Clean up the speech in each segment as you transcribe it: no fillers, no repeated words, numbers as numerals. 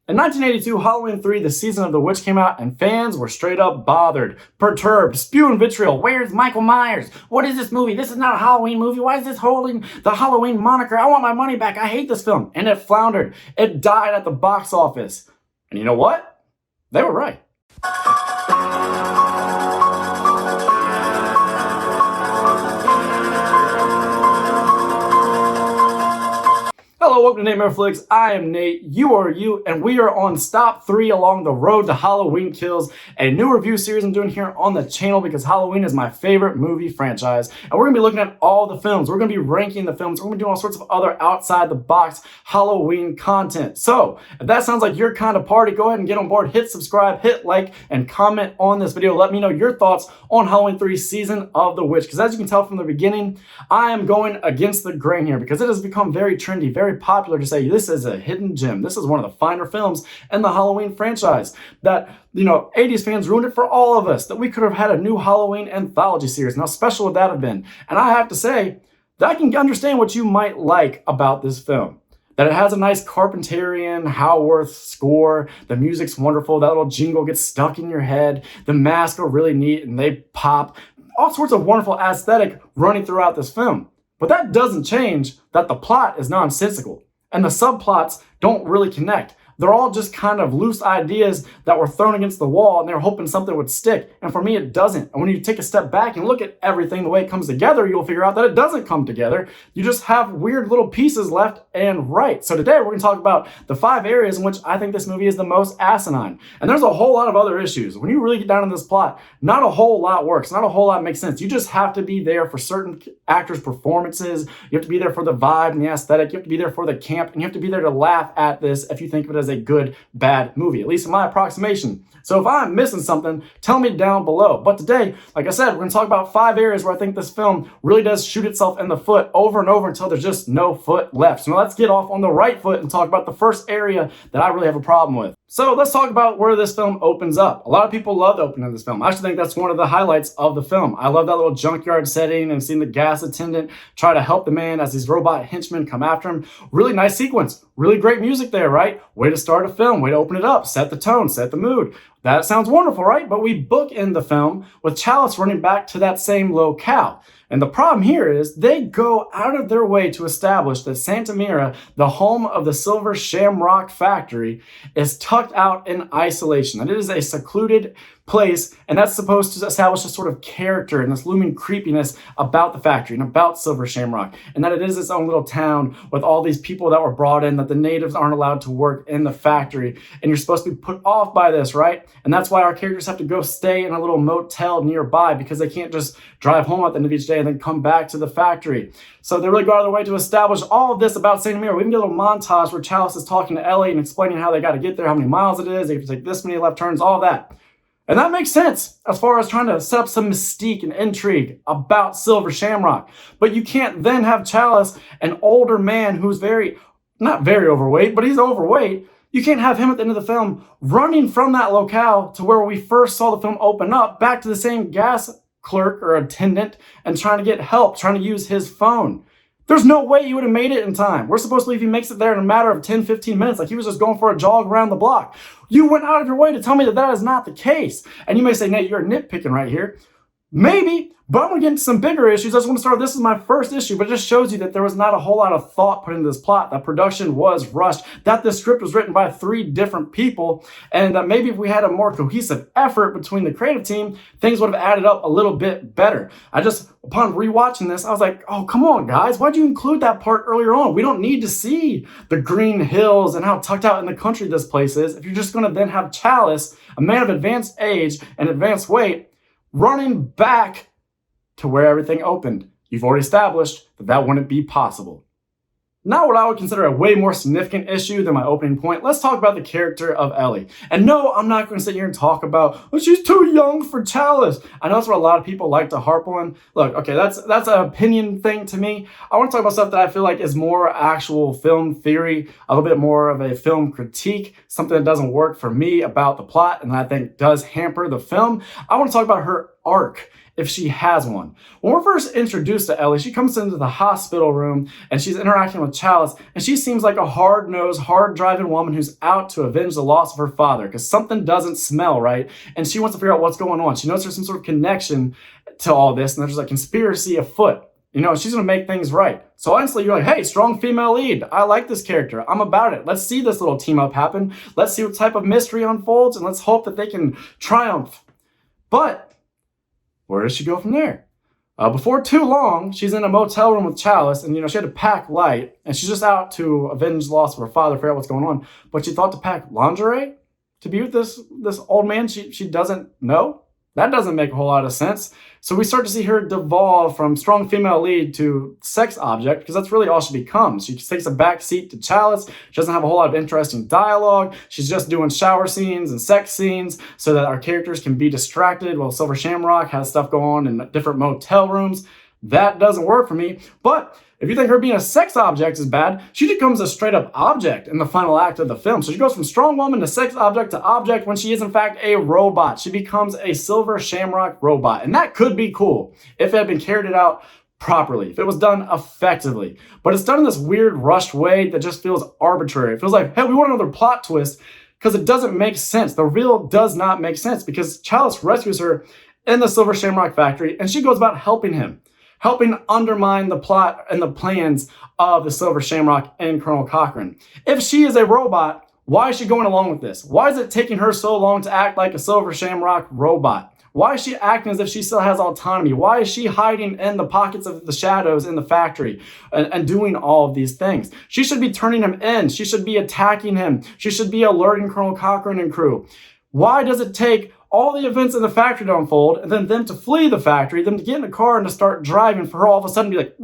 In 1982, Halloween 3, The Season of the Witch came out, and fans were straight up bothered, perturbed, spewing vitriol. Where's Michael Myers? What is this movie? This is not a Halloween movie. Why is this holding the Halloween moniker? I want my money back. I hate this film. And it floundered. It died at the box office. And you know what? They were right. Hello, welcome to Nightmare Flicks. I am Nate, you are you, and we are on stop 3 along the road to Halloween Kills, a new review series I'm doing here on the channel because Halloween is my favorite movie franchise. And we're going to be looking at all the films. We're going to be ranking the films. We're going to be doing all sorts of other outside the box Halloween content. So, if that sounds like your kind of party, go ahead and get on board. Hit subscribe, hit like, and comment on this video. Let me know your thoughts on Halloween 3 Season of the Witch. Because as you can tell from the beginning, I am going against the grain here because it has become very trendy, very popular to say this is a hidden gem. This is one of the finer films in the Halloween franchise. That, 80s fans ruined it for all of us. That we could have had a new Halloween anthology series. And how special would that have been? And I have to say that I can understand what you might like about this film. That it has a nice Carpenterian, Howarth score. The music's wonderful. That little jingle gets stuck in your head. The masks are really neat and they pop. All sorts of wonderful aesthetic running throughout this film. But that doesn't change that the plot is nonsensical and the subplots don't really connect. They're all just kind of loose ideas that were thrown against the wall and they're hoping something would stick. And for me, it doesn't. And when you take a step back and look at everything the way it comes together, you'll figure out that it doesn't come together. You just have weird little pieces left and right. So today we're going to talk about the 5 areas in which I think this movie is the most asinine. And there's a whole lot of other issues. When you really get down in this plot, not a whole lot works. Not a whole lot makes sense. You just have to be there for certain actors' performances. You have to be there for the vibe and the aesthetic. You have to be there for the camp. And you have to be there to laugh at this if you think of it as a good, bad movie, at least in my approximation. So if I'm missing something, tell me down below. But today, like I said, we're going to talk about 5 areas where I think this film really does shoot itself in the foot over and over until there's just no foot left. So now let's get off on the right foot and talk about the first area that I really have a problem with. So let's talk about where this film opens up. A lot of people love the opening of this film. I actually think that's one of the highlights of the film. I love that little junkyard setting and seeing the gas attendant try to help the man as these robot henchmen come after him. Really nice sequence. Really great music there, right? Way to start a film. Way to open it up. Set the tone. Set the mood. That sounds wonderful, right? But we bookend the film with Chalice running back to that same locale. And the problem here is they go out of their way to establish that Santa Mira, the home of the Silver Shamrock Factory, is tucked out in isolation. That it is a secluded place, and that's supposed to establish a sort of character and this looming creepiness about the factory and about Silver Shamrock, and that it is its own little town with all these people that were brought in, that the natives aren't allowed to work in the factory, and you're supposed to be put off by this, right? And that's why our characters have to go stay in a little motel nearby because they can't just drive home at the end of each day and then come back to the factory. So they really go out of their way to establish all of this about Santa Mira. We can get a little montage where Chalice is talking to Ellie and explaining how they got to get there, how many miles it is, they have to take this many left turns, all that. And that makes sense as far as trying to set up some mystique and intrigue about Silver Shamrock. But you can't then have Chalice, an older man who's not very overweight, but he's overweight. You can't have him at the end of the film running from that locale to where we first saw the film open up back to the same gas clerk or attendant and trying to get help, trying to use his phone. There's no way he would have made it in time. We're supposed to believe he makes it there in a matter of 10, 15 minutes, like he was just going for a jog around the block. You went out of your way to tell me that that is not the case. And you may say, Nate, you're nitpicking right here. Maybe, but I'm going to get into some bigger issues. I just want to start, this is my first issue, but it just shows you that there was not a whole lot of thought put into this plot, that production was rushed, that this script was written by 3 different people, and that maybe if we had a more cohesive effort between the creative team, things would have added up a little bit better. Upon rewatching this, I was like, oh, come on, guys. Why'd you include that part earlier on? We don't need to see the green hills and how tucked out in the country this place is if you're just going to then have Chalice, a man of advanced age and advanced weight, running back to where everything opened. You've already established that that wouldn't be possible. Now what I would consider a way more significant issue than my opening point, let's talk about the character of Ellie. And no, I'm not going to sit here and talk about, oh, she's too young for Chalice. I know that's what a lot of people like to harp on. Look, okay, that's an opinion thing to me. I want to talk about stuff that I feel like is more actual film theory, a little bit more of a film critique, something that doesn't work for me about the plot and that I think does hamper the film. I want to talk about her arc if she has one. When we're first introduced to Ellie, she comes into the hospital room and she's interacting with Chalice, and she seems like a hard-nosed, hard-driving woman who's out to avenge the loss of her father because something doesn't smell right, and she wants to figure out what's going on. She knows there's some sort of connection to all this, and there's a conspiracy afoot. You know, she's going to make things right. So honestly, you're like, hey, strong female lead. I like this character. I'm about it. Let's see this little team up happen. Let's see what type of mystery unfolds, and let's hope that they can triumph. But where does she go from there? Before too long, she's in a motel room with Chalice, and she had to pack light, and she's just out to avenge the loss of her father, figure out what's going on. But she thought to pack lingerie to be with this old man she doesn't know? That doesn't make a whole lot of sense. So we start to see her devolve from strong female lead to sex object, because that's really all she becomes. She takes a back seat to Chalice. She doesn't have a whole lot of interesting dialogue. She's just doing shower scenes and sex scenes so that our characters can be distracted while Silver Shamrock has stuff going on in different motel rooms. That doesn't work for me. But if you think her being a sex object is bad, she becomes a straight up object in the final act of the film. So she goes from strong woman to sex object to object when she is in fact a robot. She becomes a Silver Shamrock robot. And that could be cool if it had been carried out properly, if it was done effectively. But it's done in this weird rushed way that just feels arbitrary. It feels like, hey, we want another plot twist, because it doesn't make sense. The reveal does not make sense, because Chalice rescues her in the Silver Shamrock factory, and she goes about helping him, helping undermine the plot and the plans of the Silver Shamrock and Colonel Cochrane. If she is a robot, why is she going along with this? Why is it taking her so long to act like a Silver Shamrock robot? Why is she acting as if she still has autonomy? Why is she hiding in the pockets of the shadows in the factory and doing all of these things? She should be turning him in. She should be attacking him. She should be alerting Colonel Cochrane and crew. Why does it take all the events in the factory to unfold, and then them to flee the factory, them to get in a car and to start driving, for her all of a sudden to be like,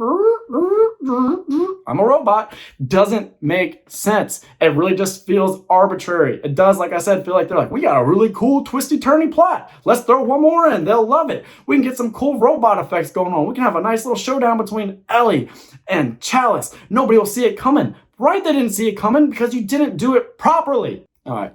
I'm a robot? Doesn't make sense. It really just feels arbitrary. It does, like I said, feel like they're like, we got a really cool twisty turny plot. Let's throw one more in. They'll love it. We can get some cool robot effects going on. We can have a nice little showdown between Ellie and Chalice. Nobody will see it coming. Right? They didn't see it coming because you didn't do it properly. All right.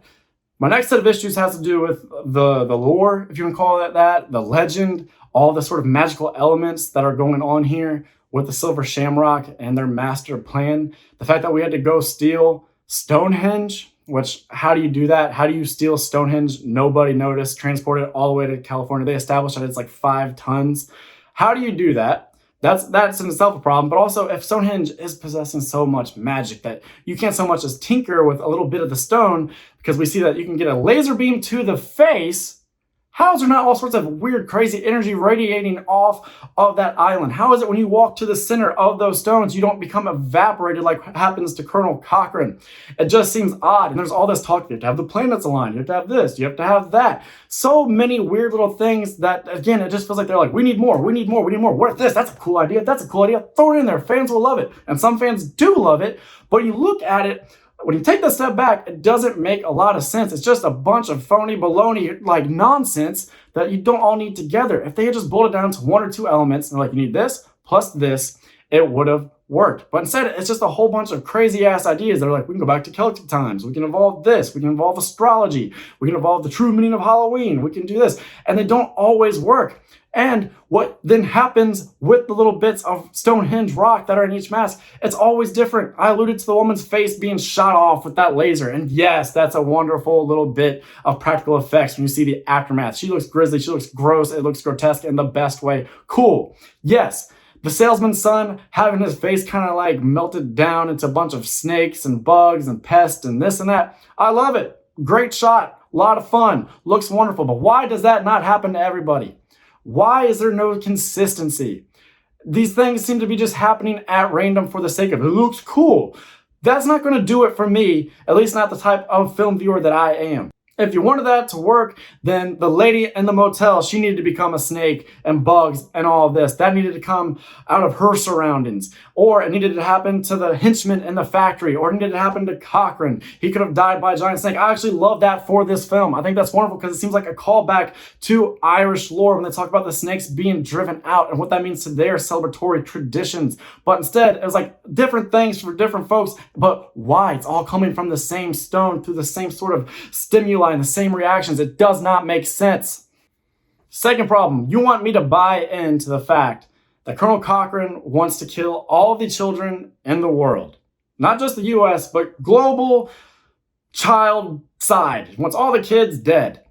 My next set of issues has to do with the lore, if you can call it that, the legend, all the sort of magical elements that are going on here with the Silver Shamrock and their master plan. The fact that we had to go steal Stonehenge, which, how do you do that? How do you steal Stonehenge? Nobody noticed. Transport it all the way to California. They established that it's like 5 tons. How do you do that? That's in itself a problem, but also if Stonehenge is possessing so much magic that you can't so much as tinker with a little bit of the stone, because we see that you can get a laser beam to the face, how is there not all sorts of weird, crazy energy radiating off of that island? How is it when you walk to the center of those stones, you don't become evaporated like happens to Colonel Cochrane? It just seems odd, and there's all this talk. You have to have the planets aligned, you have to have this, you have to have that. So many weird little things that, again, it just feels like they're like, we need more, we need more, we need more. What if this? That's a cool idea. That's a cool idea. Throw it in there. Fans will love it. And some fans do love it, but you look at it, when you take that step back, it doesn't make a lot of sense. It's just a bunch of phony baloney, like nonsense that you don't all need together. If they had just boiled it down to 1 or 2 elements, and like, you need this plus this, it would have worked. But instead, it's just a whole bunch of crazy ass ideas that are like, we can go back to Celtic times, we can evolve this, we can evolve astrology, we can evolve the true meaning of Halloween, we can do this. And they don't always work. And what then happens with the little bits of Stonehenge rock that are in each mask, it's always different. I alluded to the woman's face being shot off with that laser. And yes, that's a wonderful little bit of practical effects when you see the aftermath. She looks grisly, she looks gross, it looks grotesque in the best way. Cool. Yes. The salesman's son having his face kind of like melted down into a bunch of snakes and bugs and pests and this and that. I love it. Great shot. A lot of fun. Looks wonderful. But why does that not happen to everybody? Why is there no consistency? These things seem to be just happening at random for the sake of it. It looks cool. That's not going to do it for me, at least not the type of film viewer that I am. If you wanted that to work, then the lady in the motel, she needed to become a snake and bugs and all of this. That needed to come out of her surroundings. Or it needed to happen to the henchman in the factory. Or it needed to happen to Cochrane. He could have died by a giant snake. I actually love that for this film. I think that's wonderful because it seems like a callback to Irish lore when they talk about the snakes being driven out and what that means to their celebratory traditions. But instead, it was like different things for different folks. But why? It's all coming from the same stone through the same sort of stimuli and the same reactions. It does not make sense. Second problem, you want me to buy into the fact that Colonel Cochrane wants to kill all of the children in the world. Not just the US, but global child side. He wants all the kids dead.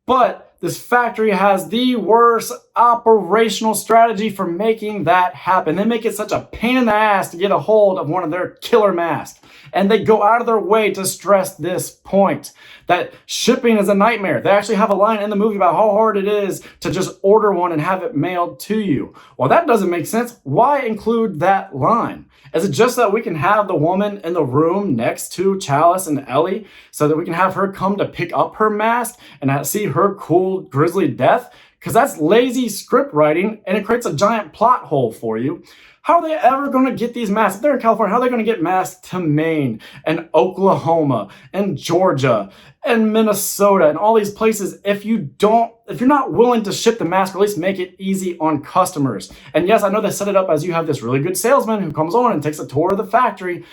But this factory has the worst operational strategy for making that happen. They make it such a pain in the ass to get a hold of one of their killer masks. And they go out of their way to stress this point, that shipping is a nightmare. They actually have a line in the movie about how hard it is to just order one and have it mailed to you. Well, that doesn't make sense. Why include that line? Is it just that we can have the woman in the room next to Chalice and Ellie so that we can have her come to pick up her mask and see her cool, grisly death? Because that's lazy script writing and it creates a giant plot hole for you. How are they ever going to get these masks? If they're in California, how are they going to get masks to Maine and Oklahoma and Georgia and Minnesota and all these places if you're not willing to ship the mask or at least make it easy on customers? And yes, I know they set it up as you have this really good salesman who comes on and takes a tour of the factory,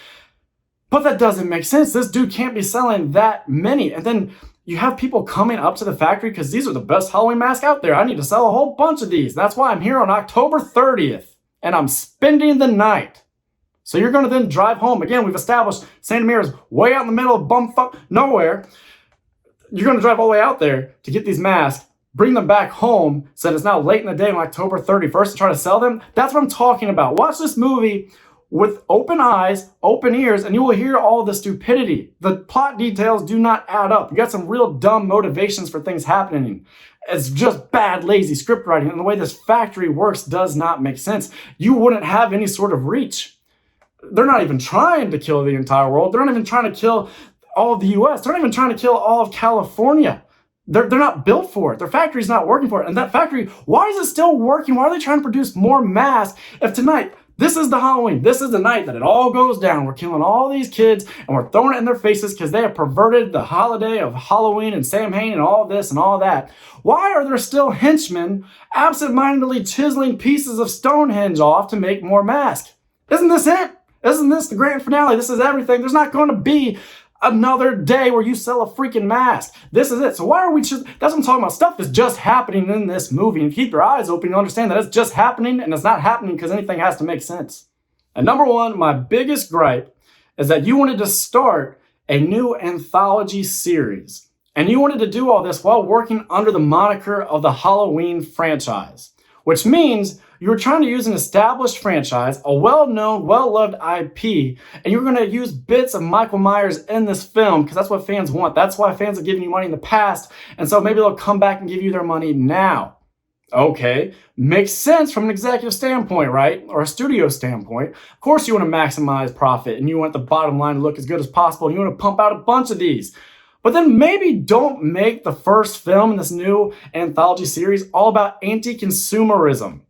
but that doesn't make sense. This dude can't be selling that many. And then you have people coming up to the factory because these are the best Halloween masks out there. I need to sell a whole bunch of these. That's why I'm here on October 30th. And I'm spending the night. So you're going to then drive home. Again, we've established Santa Mira's way out in the middle of bumfuck nowhere. You're going to drive all the way out there to get these masks, bring them back home so that it's now late in the day on October 31st to try to sell them. That's what I'm talking about. Watch this movie with open eyes, open ears, and you will hear all the stupidity. The plot details do not add up. You got some real dumb motivations for things happening. It's just bad, lazy script writing, and the way this factory works does not make sense. You wouldn't have any sort of reach. They're not even trying to kill the entire world. They're not even trying to kill all of the US. They're not even trying to kill all of California. They're not built for it. Their factory's not working for it. And that factory, why is it still working? Why are they trying to produce more masks if tonight, this is the Halloween, this is the night that it all goes down. We're killing all these kids and we're throwing it in their faces because they have perverted the holiday of Halloween and Samhain and all this and all that. Why are there still henchmen absentmindedly chiseling pieces of Stonehenge off to make more masks? Isn't this it? Isn't this the grand finale? This is everything. There's not going to be another day where you sell a freaking mask. This is it. So why are we just, that's what I'm talking about. Stuff is just happening in this movie. And keep your eyes open, you understand that it's just happening and it's not happening because anything has to make sense. And number one, my biggest gripe is that you wanted to start a new anthology series. And you wanted to do all this while working under the moniker of the Halloween franchise, which means you were trying to use an established franchise, a well-known, well-loved IP, and you were going to use bits of Michael Myers in this film because that's what fans want. That's why fans have given you money in the past, and so maybe they'll come back and give you their money now. Okay, makes sense from an executive standpoint, right? Or a studio standpoint. Of course you want to maximize profit, and you want the bottom line to look as good as possible, and you want to pump out a bunch of these. But then maybe don't make the first film in this new anthology series all about anti-consumerism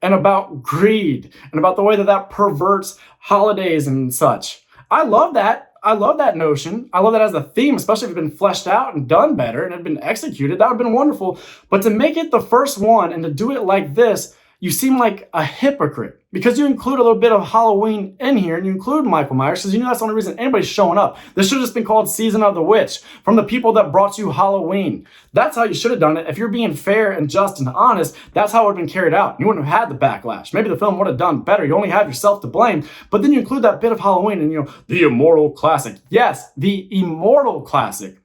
and about greed and about the way that perverts holidays and such. I love that. I love that notion. I love that as a theme, especially if it had been fleshed out and done better and had been executed. That would have been wonderful. But to make it the first one and to do it like this, you seem like a hypocrite because you include a little bit of Halloween in here and you include Michael Myers because you know that's the only reason anybody's showing up. This should have just been called Season of the Witch from the people that brought you Halloween. That's how you should have done it. If you're being fair and just and honest, that's how it would have been carried out. You wouldn't have had the backlash. Maybe the film would have done better. You only have yourself to blame, but then you include that bit of Halloween and the immortal classic. Yes, the immortal classic.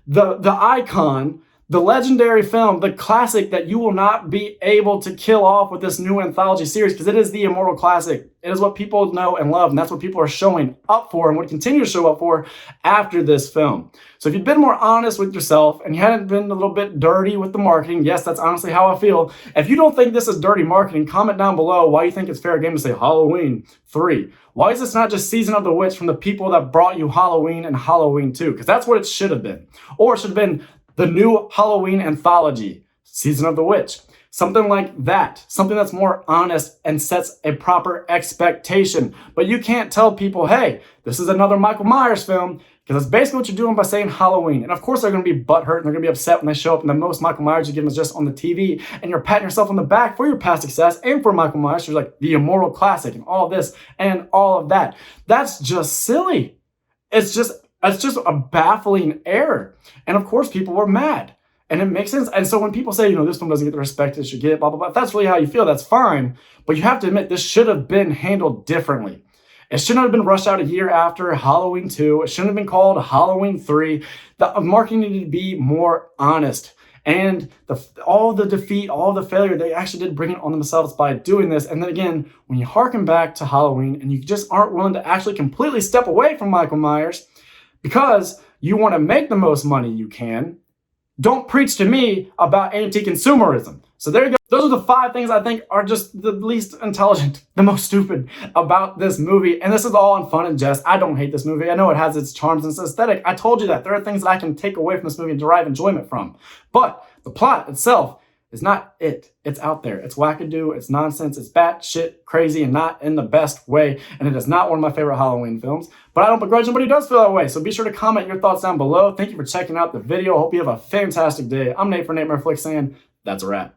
The icon, the legendary film, the classic that you will not be able to kill off with this new anthology series because it is the immortal classic. It is what people know and love, and that's what people are showing up for and would continue to show up for after this film. So if you'd been more honest with yourself and you hadn't been a little bit dirty with the marketing, yes, that's honestly how I feel. If you don't think this is dirty marketing, comment down below why you think it's fair game to say Halloween 3. Why is this not just Season of the Witch from the people that brought you Halloween and Halloween 2? Because that's what it should have been. Or it should have been the new Halloween anthology, Season of the Witch. Something like that. Something that's more honest and sets a proper expectation. But you can't tell people, hey, this is another Michael Myers film, because that's basically what you're doing by saying Halloween. And of course they're going to be butthurt and they're going to be upset when they show up and the most Michael Myers you give them is just on the TV and you're patting yourself on the back for your past success and for Michael Myers. So you're like the immortal classic and all this and all of that. That's just silly. It's just a baffling error. And of course, people were mad. And it makes sense. And so when people say, this film doesn't get the respect it should get, blah, blah, blah, if that's really how you feel, that's fine. But you have to admit, this should have been handled differently. It shouldn't have been rushed out a year after Halloween 2. It shouldn't have been called Halloween 3. The marketing needed to be more honest. And all the defeat, all the failure, they actually did bring it on themselves by doing this. And then again, when you harken back to Halloween and you just aren't willing to actually completely step away from Michael Myers because you want to make the most money you can, don't preach to me about anti-consumerism. So there you go. Those are the 5 things I think are just the least intelligent, the most stupid about this movie. And this is all in fun and jest. I don't hate this movie. I know it has its charms and its aesthetic. I told you that. There are things that I can take away from this movie and derive enjoyment from. But the plot itself is not it. It's out there. It's wackadoo. It's nonsense. It's batshit crazy and not in the best way. And it is not one of my favorite Halloween films. But I don't begrudge anybody who does feel that way. So be sure to comment your thoughts down below. Thank you for checking out the video. Hope you have a fantastic day. I'm Nate for Nate Flicks saying that's a wrap.